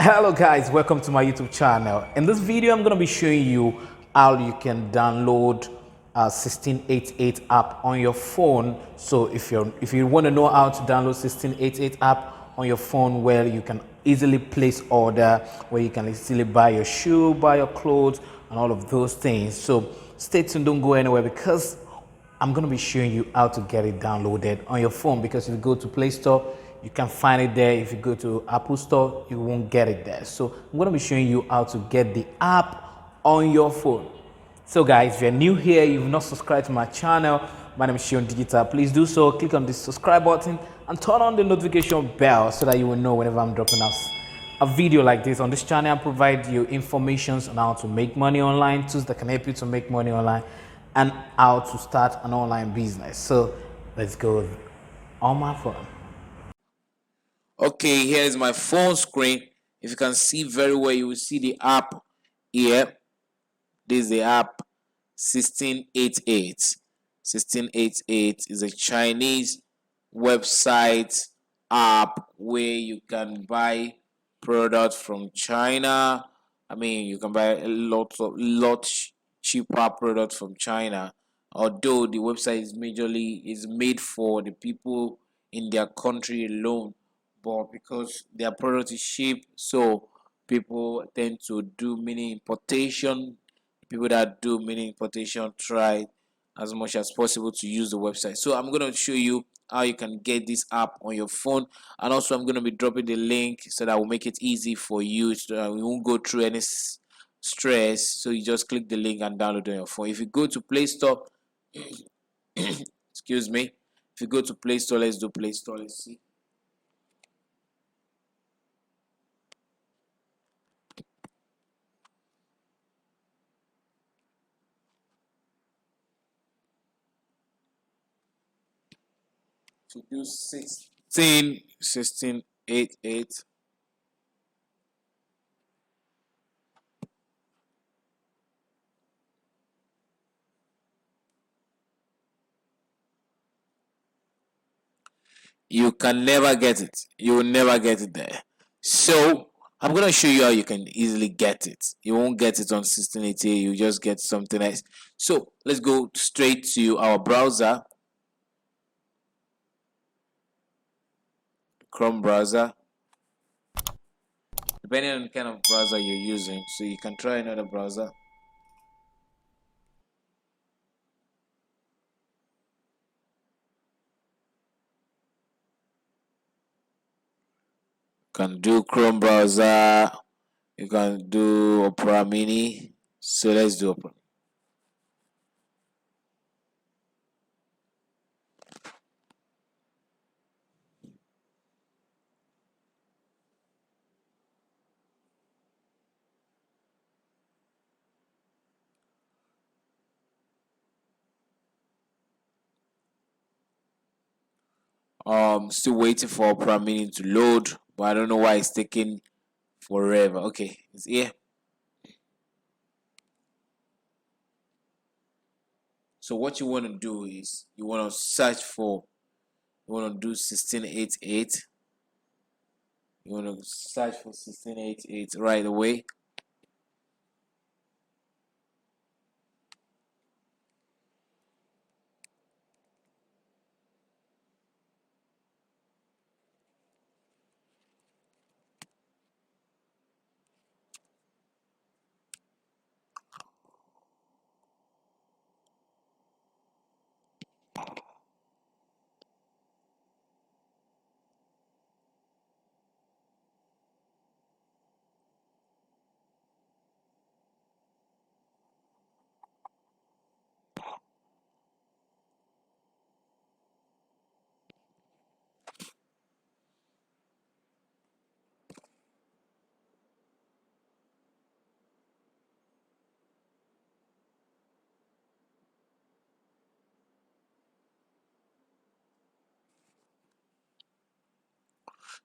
Hello guys, welcome to my YouTube channel. In this video, I'm going to be showing you how you can download 1688 app on your phone. So if you want to know how to download 1688 app on your phone, where you can easily place order, where you can easily buy your shoe, buy your clothes, and all of those things. So stay tuned, don't go anywhere, because I'm going to be showing you how to get it downloaded on your phone. Because if you go to Play Store, you can find it there. If you go to Apple Store, you won't get it there. So I'm going to be showing you how to get the app on your phone. So guys, if you're new here, you've not subscribed to my channel, my name is Seun Digital, please do so. Click on the subscribe button and turn on the notification bell so that you will know whenever I'm dropping out a video like this on this channel. I provide you information on how to make money online, tools that can help you to make money online, and how to start an online business. So let's go on my phone. Okay, here is my phone screen. If you can see very well, you will see the app here. This is the app 1688. 1688 is a Chinese website app where you can buy products from China. I mean, you can buy a lot cheaper products from China. Although the website is made for the people in their country alone, but because their product is cheap, so people tend to do mini importation. People that do mini importation try as much as possible to use the website. So I'm going to show you how you can get this app on your phone, and also I'm going to be dropping the link so that will make it easy for you, so that we won't go through any stress. So you just click the link and download it on your phone. If you go to Play Store, excuse me, if you go to Play Store, let's do Play Store. Let's see. To do 1688. You can never get it. You will never get it there. So I'm gonna show you how you can easily get it. You won't get it on 1688. You just get something else. So let's go straight to our browser, Chrome browser. Depending on the kind of browser you're using, so you can try another browser. You can do Chrome browser. You can do Opera Mini. So let's do Opera. Still waiting for Opera Mini to load, but I don't know why it's taking forever. Okay, it's here. So what you want to do is you want to search for, you want to do 1688. You want to search for 1688 right away.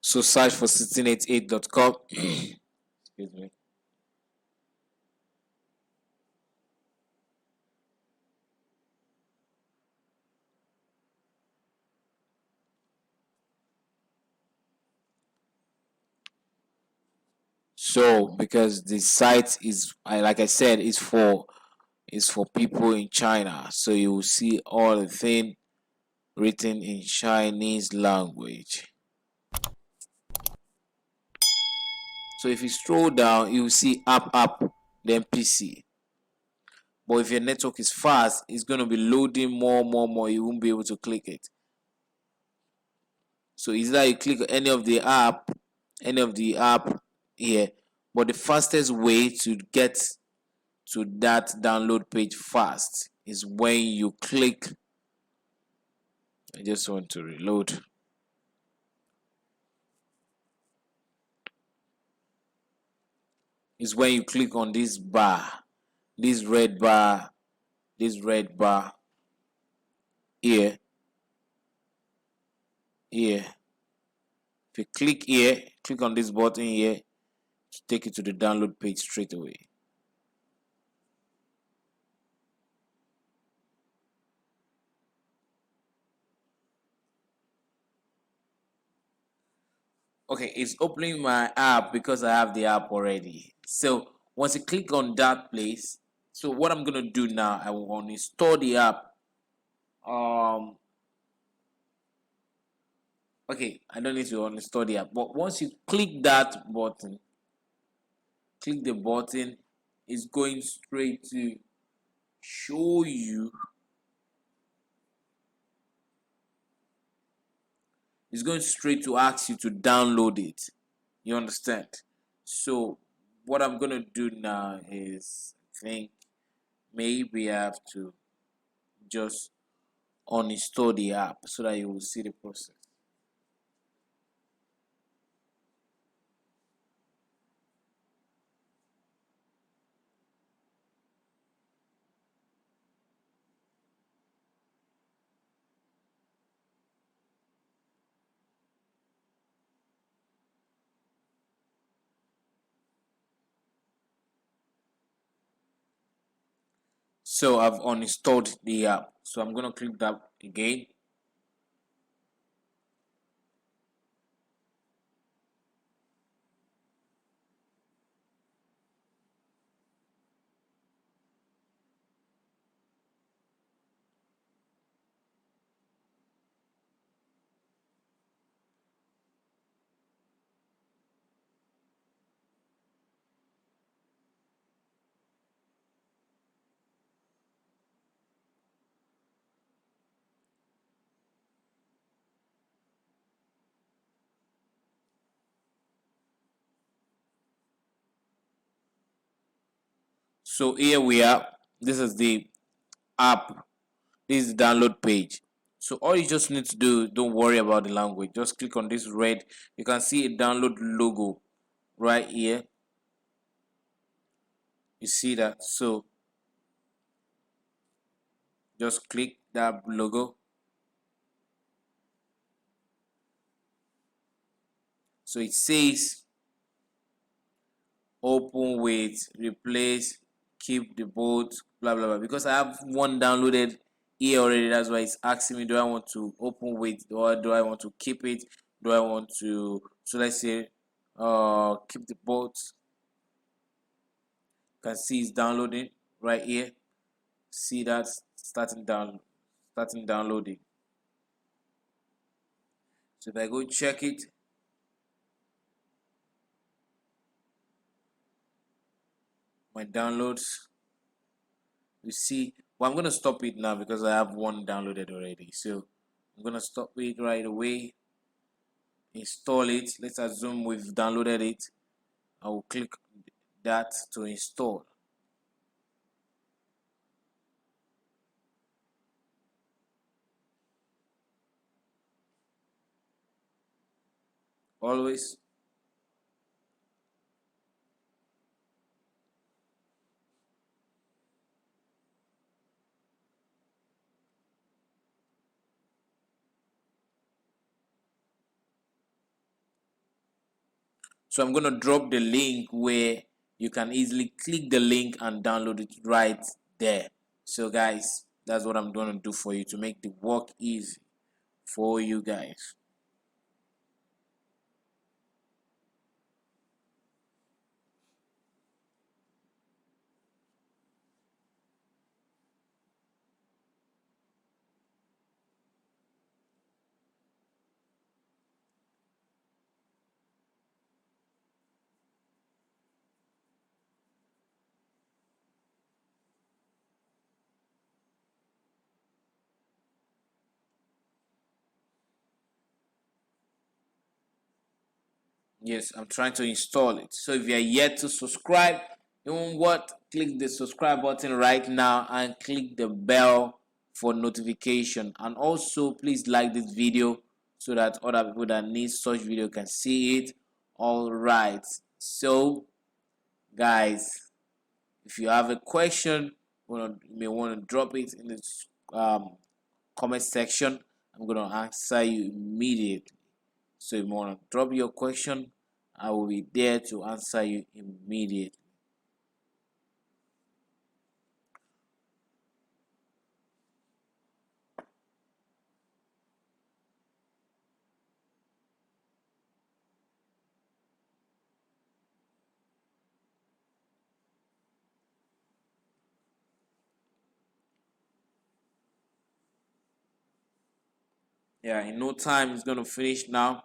So search for 1688.com. Excuse me. So because the site is, like I said, is for people in China, so you will see all the thing written in Chinese language. So if you scroll down, you will see app, then PC. But if your network is fast, it's going to be loading more. You won't be able to click it. So either you click any of the app here, but the fastest way to get to that download page fast is when you click. I just want to reload. Is when you click on this bar, this red bar here. If you click here, click on this button here to take you to the download page straight away. Okay, it's opening my app because I have the app already. So once you click on that place, so what I'm gonna do now, I will uninstall the app. Okay, I don't need to uninstall the app, but once you click that button, click the button, it's going straight to show you. It's going straight to ask you to download it. You understand? So what I'm gonna do now is, I think maybe I have to just uninstall the app so that you will see the process. So I've uninstalled the app. So I'm gonna click that again. So here we are. This is the app. This is the download page. So all you just need to do, don't worry about the language. Just click on this red. You can see a download logo right here. You see that? So just click that logo. So it says open with, replace, keep the both, blah blah blah. Because I have one downloaded here already, that's why it's asking me, do I want to open with, or do I want to keep it? Do I want to, so let's say keep the both. You can see it's downloading right here. See that starting downloading. So if I go check it, my downloads, you see, well, I'm gonna stop it now because I have one downloaded already. So I'm gonna stop it right away. Install it. Let's assume we've downloaded it. I will click that to install. Always. So I'm gonna drop the link where you can easily click the link and download it right there. So guys, that's what I'm gonna do for you to make the work easy for you guys. Yes, I'm trying to install it. So if you are yet to subscribe, you know what? Click the subscribe button right now and click the bell for notification. And also, please like this video so that other people that need such video can see it. All right. So, guys, if you have a question, you may want to drop it in the comment section. I'm going to answer you immediately. So if you want to drop your question, I will be there to answer you immediately. Yeah, in no time it's going to finish now.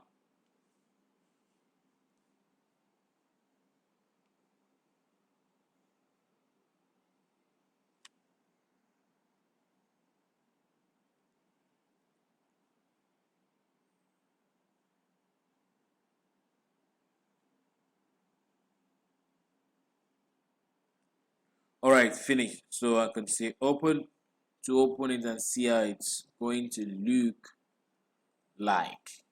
All right, finish. So I can say open to open it and see how it's going to look like.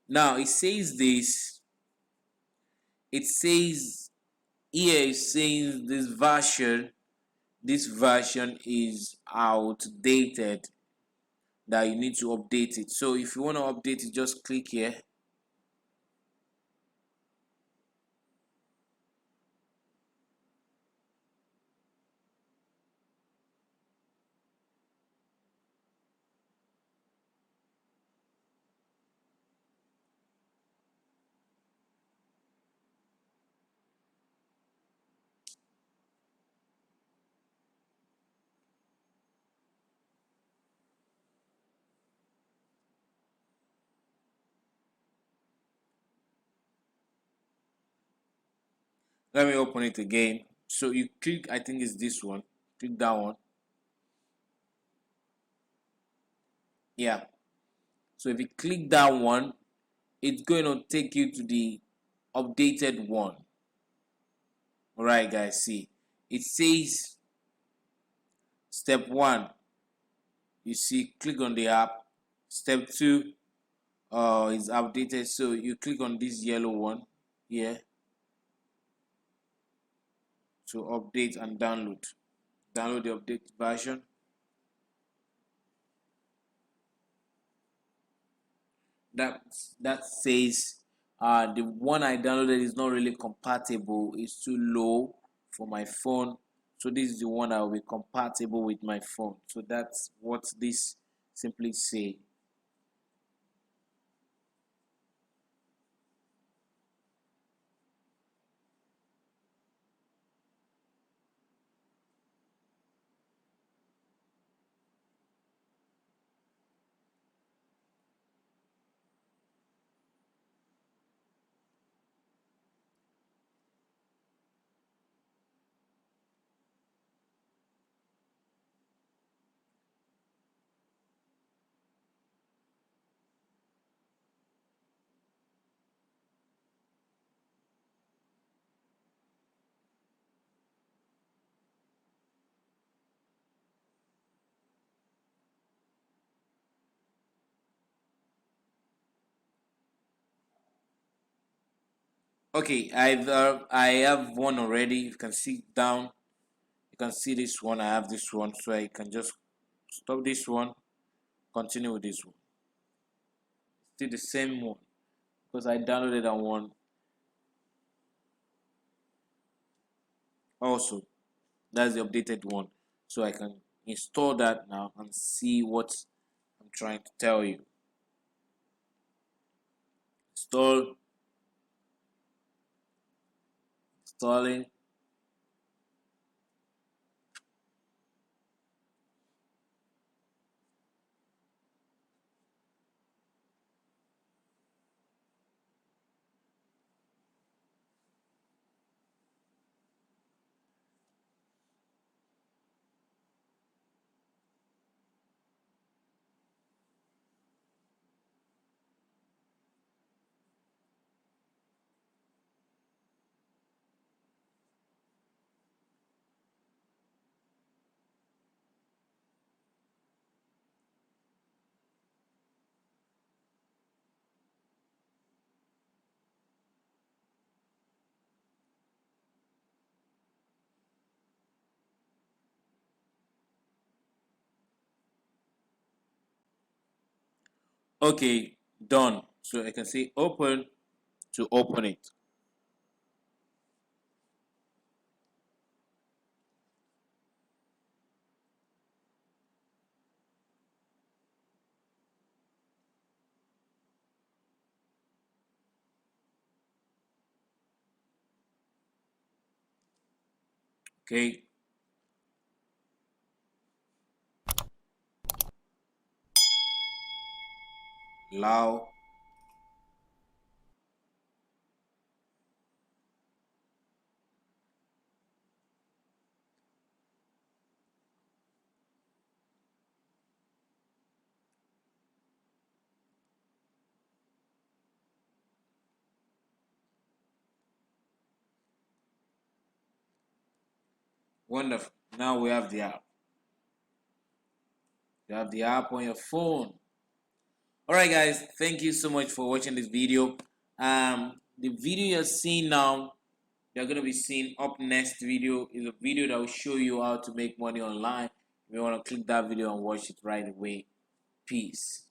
Now it says this. It says here, it says this version is outdated, that you need to update it. So if you want to update it, just click here. Let me open it again. So you click, I think it's this one. Click that one. Yeah. So if you click that one, it's going to take you to the updated one. Alright guys, see. It says step 1. You see, click on the app. Step 2 is updated. So you click on this yellow one here to update and download. Download the updated version. That says the one I downloaded is not really compatible. It's too low for my phone. So this is the one that will be compatible with my phone. So that's what this simply say. Okay, I have one already. You can see down. You can see this one. I have this one, so I can just stop this one. Continue with this one. Still the same one because I downloaded that one also. That's the updated one, so I can install that now and see what I'm trying to tell you. Installing. Okay, done. So I can say open to open it. Okay. Allow. Wonderful. Now we have the app. You have the app on your phone. Alright guys, thank you so much for watching this video. The video you're seeing now, you're going to be seeing up next video is a video that will show you how to make money online. If you want to click that video and watch it right away. Peace.